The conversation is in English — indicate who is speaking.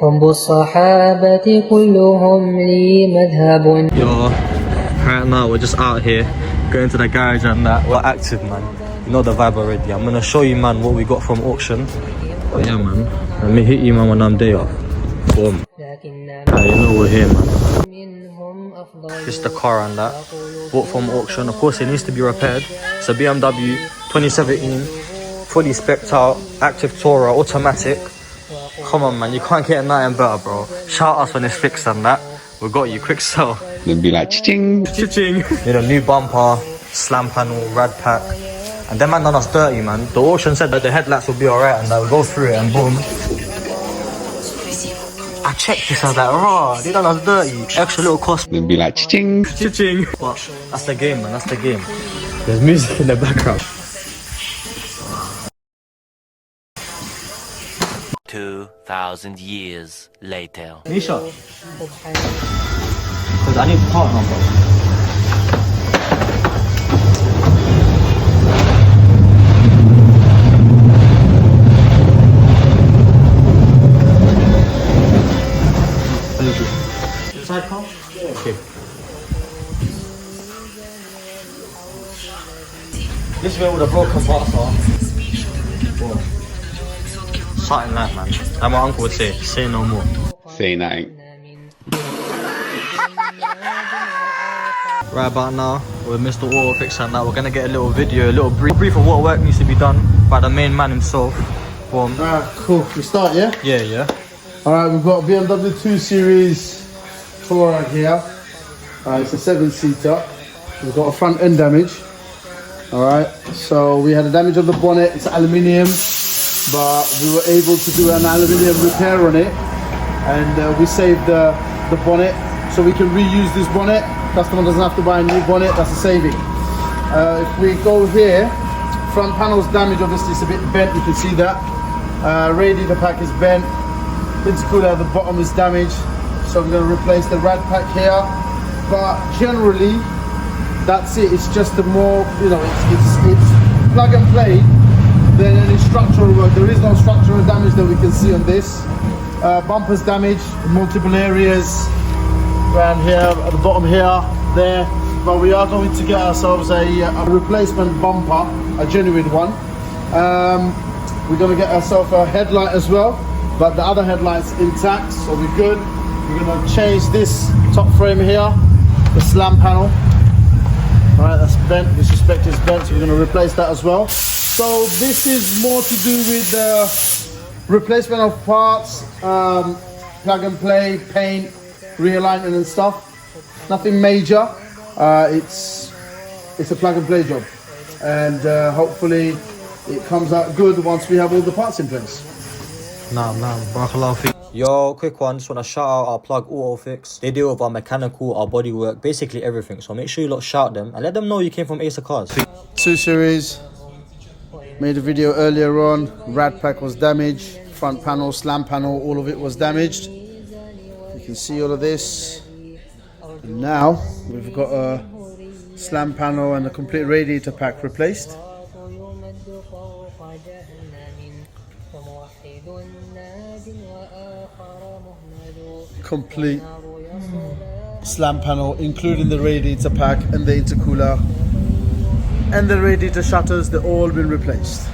Speaker 1: حب الصحابة كلهم لي مذهب.
Speaker 2: Yo, right now we're just out here going to the garage and that. We're active, man. You know the vibe already. I'm gonna show you, man, what we got from auction. But yeah, man. Let me hit you, man, when I'm there. Boom. You know we're here, man. This is the car and that. Bought from auction. Of course, it needs to be repaired. It's a BMW 2017, fully spec'd out, active Tourer, automatic. Come on, man, you can't get nothing better, bro. Shout us when it's fixed and that. We got you, quick sell.
Speaker 3: They'd be like, ching.
Speaker 2: Cha-ching. Need a new bumper, slam panel, rad pack. And them man done us dirty, man. The auction said that the headlights will be alright and that we'll go through it and boom. I checked this, I was like, raw, they done us dirty. Extra little cost.
Speaker 3: They'd be like, ching.
Speaker 2: Cha-ching. But that's the game, man, that's the game. There's music in the background.
Speaker 4: 2,000 years later.
Speaker 2: Nisha. Because I need the part number. Sidecar? Okay. This is where all the broken parts are. Whoa. Something like, man. Like my uncle would say no more.
Speaker 3: Say nothing.
Speaker 2: Right about now, with Mr. Autofix and that, we're gonna get a little video, a little brief of what work needs to be done by the main man himself. Boom.
Speaker 5: Alright, cool. We start, yeah?
Speaker 2: Yeah.
Speaker 5: Alright, we've got a BMW 2 Series Touareg here. It's a 7-seater. We've got a front end damage. Alright, so we had a damage on the bonnet. It's aluminium, but we were able to do an aluminium repair on it, and we saved the bonnet, so we can reuse this bonnet. Customer doesn't have to buy a new bonnet. That's a saving. If we go here, front panel's damaged. Obviously, it's a bit bent. You can see that. Radiator pack is bent. Intercooler at the bottom is damaged, so we're going to replace the rad pack here. But generally, that's it. It's just a more, it's plug and play than any structural work. There is no structural damage that we can see on this. Bumpers damaged, multiple areas around here, at the bottom here, there. But we are going to get ourselves a replacement bumper, a genuine one. We're going to get ourselves a headlight as well, but the other headlight's intact, so we're good. We're going to change this top frame here, the slam panel. All right, that's bent. We suspect it's bent, so we're going to replace that as well. So this is more to do with the replacement of parts, plug and play, paint, realignment and stuff. Nothing major. It's a plug and play job, and hopefully it comes out good once we have all the parts in place.
Speaker 2: Barakallahu feek. Yo, quick one, just want to shout out our plug Autofix. They deal with our mechanical, our bodywork, basically everything. So make sure you lot shout them and let them know you came from Acer Cars.
Speaker 5: 2 Series. Made a video earlier on. Rad pack was damaged. Front panel, slam panel, all of it was damaged. You can see all of this. And now we've got a slam panel and a complete radiator pack replaced. Complete slam panel, including the radiator pack and the intercooler and the radiator shutters. They've all been replaced.